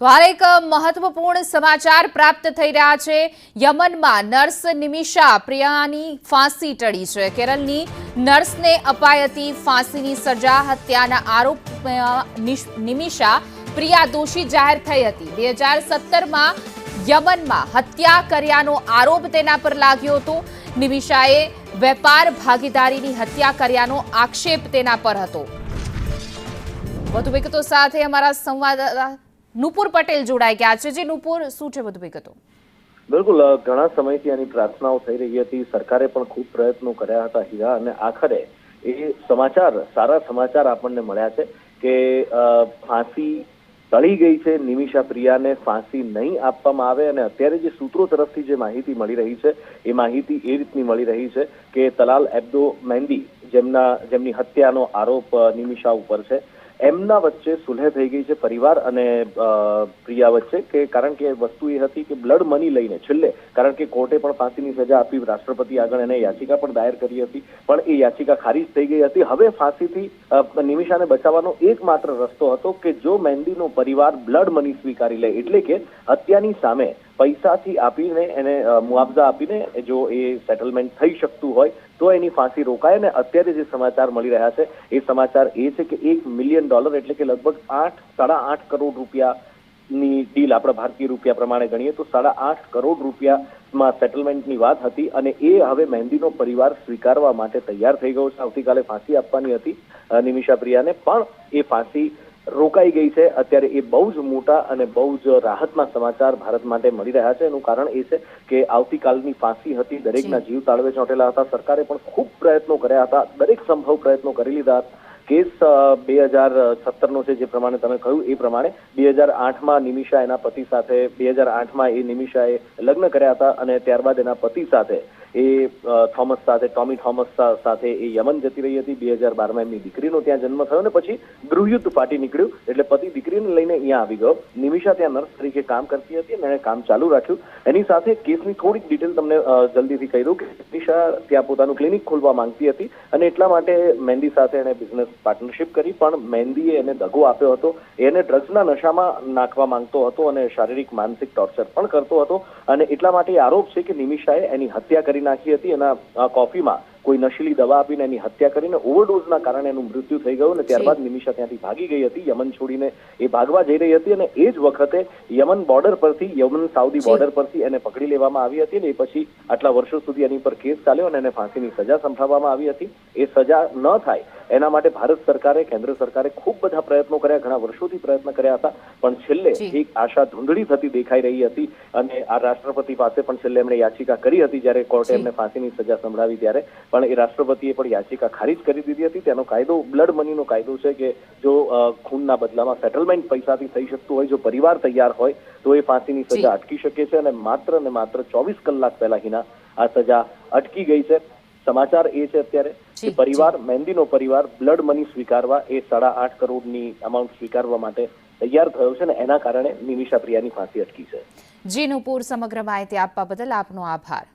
તો હાલ એક મહત્વપૂર્ણ સમાચાર પ્રાપ્ત થઈ રહ્યા છે। યમનમાં નર્સ નિમિષા પ્રિયાની ફાંસી ટળી છે। કેરળની નર્સને અપાઈ હતી ફાંસીની સજા। હત્યાના આરોપમાં નિમિષા પ્રિયા દોષી જાહેર થઈ હતી। 2017માં યમનમાં હત્યા કર્યાનો આરોપ તેના પર લાગ્યો હતો। નિમિષાએ વેપાર ભાગીદારીની હત્યા કર્યાનો આક્ષેપ તેના પર હતો। વધુ વિગતો સાથે અમારા સંવાદદાતા નુપુર પટેલ જોડાઈ ગયા છે। જે નુપુર, શું છે વધુ વિગતો? બિલકુલ, ઘણા સમયથી આની પ્રાર્થનાઓ થઈ રહી હતી। સરકારે પણ ખૂબ પ્રયત્નો કર્યા હતા હીરા, અને આખરે એ સારા સમાચાર આપણને મળ્યા છે કે ફાંસી ટળી ગઈ છે। નિમિષા પ્રિયાને ફાંસી નહીં આપવામાં આવે, અને અત્યારે જે સૂત્રો તરફથી જે માહિતી મળી રહી છે એ માહિતી એ રીતની મળી રહી છે કે તલાલ એબ્દો મહેંદી, જેમની હત્યાનો આરોપ નિમિષા ઉપર છે, એમના વચ્ચે સુલહ થઈ ગઈ છે પરિવાર અને પ્રિયા વચ્ચે। કે કારણ કે વસ્તુ એ હતી કે બ્લડ મની લઈને છેલ્લે, કારણ કે કોર્ટે પણ ફાંસીની સજા આપી, રાષ્ટ્રપતિ આગળ એને યાચિકા પણ દાયર કરી હતી, પણ એ યાચિકા ખારીજ થઈ ગઈ હતી। હવે ફાંસીથી નિમિષાને બચાવવાનો એકમાત્ર રસ્તો હતો કે જો મહેંદીનો પરિવાર બ્લડ મની સ્વીકારી લે, એટલે કે હત્યાની સામે પૈસાથી આપીને એને મુઆવજા આપીને જો એ સેટલમેન્ટ થઈ શકતું હોય તો એની ફાંસી રોકાય। અને અત્યારે જે સમાચાર મળી રહ્યા છે એ સમાચાર એ છે કે $1 મિલિયન એટલે કે લગભગ 8.5 કરોડ રૂપિયાની ડીલ આપણે ભારતીય રૂપિયા પ્રમાણે ગણીએ તો 8.5 કરોડ રૂપિયામાં સેટલમેન્ટની વાત હતી, અને એ હવે મહેંદીનો પરિવાર સ્વીકારવા માટે તૈયાર થઈ ગયો છે। આવતીકાલે ફાંસી આપવાની હતી નિમિષા પ્રિયાને, પણ એ ફાંસી રોકાઈ ગઈ છે। અત્યારે એ બહુ જ મોટા અને બહુ જ રાહતના સમાચાર ભારત માટે મળી રહ્યા છે। એનું કારણ એ છે કે આવતીકાલની ફાંસી હતી, દરેકના જીવ તાળવે ચોંટેલા હતા। સરકારે પણ ખૂબ પ્રયત્નો કર્યા હતા, દરેક સંભવ પ્રયત્નો કરી લીધા હતા। કેસ 2017નો છે, જે પ્રમાણે તમે કહ્યું એ પ્રમાણે 2008માં નિમિષા એના પતિ સાથે 2008માં એ નિમિષાએ લગ્ન કર્યા હતા, અને ત્યારબાદ એના પતિ સાથે એ ટોમી થોમસ સાથે એ યમન જતી રહી હતી। 2012માં એમની દીકરીનો ત્યાં જન્મ થયો, અને પછી ગૃહયુદ્ધ ફાટી નીકળ્યું, એટલે પતિ દીકરીને લઈને અહીંયા આવી ગયો। નિમિષા ત્યાં નર્સ તરીકે કામ કરતી હતી અને એણે કામ ચાલુ રાખ્યું। એની સાથે કેસની થોડીક ડિટેલ તમને જલ્દીથી કહી દઉં કે નિમિષા ત્યાં પોતાનું ક્લિનિક ખોલવા માંગતી હતી, અને એટલા માટે મહેંદી સાથે એણે બિઝનેસ પાર્ટનરશિપ કરી, પણ મહેંદીએ એને દગો આપ્યો હતો। એને ડ્રગ્સના નશામાં નાખવા માંગતો હતો અને શારીરિક માનસિક ટોર્ચર પણ કરતો હતો, અને એટલા માટે આરોપ છે કે નિમિષાએ એની હત્યા કરી નાખી હતી। એના કોફીમાં કોઈ નશીલી દવા આપીને એની હત્યા કરીને ઓવરડોઝના કારણે એનું મૃત્યુ થઈ ગયું, અને ત્યારબાદ નિમિષા ત્યાંથી ભાગી ગઈ હતી, યમન છોડીને એ ભાગવા જઈ રહી હતી, અને એ જ વખતે યમન સાઉદી બોર્ડર પરથી એને પકડી લેવામાં આવી હતી, અને એ પછી આટલા વર્ષો સુધી એની પર કેસ ચાલ્યો અને એને ફાંસીની સજા સંભળાવવામાં આવી હતી। એ સજા ન થાય એના માટે ભારત સરકારે, કેન્દ્ર સરકારે ખૂબ બધા પ્રયત્નો કર્યા, ઘણા વર્ષોથી પ્રયત્ન કર્યા હતા, પણ છેલ્લે એક આશા ધૂંધળી થતી દેખાઈ રહી હતી, અને આ રાષ્ટ્રપતિ પાસે પણ છેલ્લે એમણે યાચિકા કરી હતી જ્યારે કોર્ટે એમને ફાંસીની સજા સંભળાવી ત્યારે, પણ એ રાષ્ટ્રપતિએ પણ યાચિકા ખારીજ કરી દીધી હતી। તેનો કાયદો બ્લડ મનીનો કાયદો છે કે જો ખૂનના બદલામાં સેટલમેન્ટ પૈસાથી થઈ શકતું હોય, જો પરિવાર તૈયાર હોય તો એ ફાંસીની સજા અટકી શકે છે, અને માત્ર ને માત્ર 24 કલાક પહેલા હિના આ સજા અટકી ગઈ છે। સમાચાર એ છે અત્યારે કે મહેંદીનો પરિવાર બ્લડ મની સ્વીકારવા, એ 8.5 કરોડની અમાઉન્ટ સ્વીકારવા માટે તૈયાર થયો છે, અને એના કારણે નિમિષા પ્રિયાની ફાંસી અટકી છે। જી નુપુર, સમગ્ર માહિતી આપવા બદલ આપનો આભાર।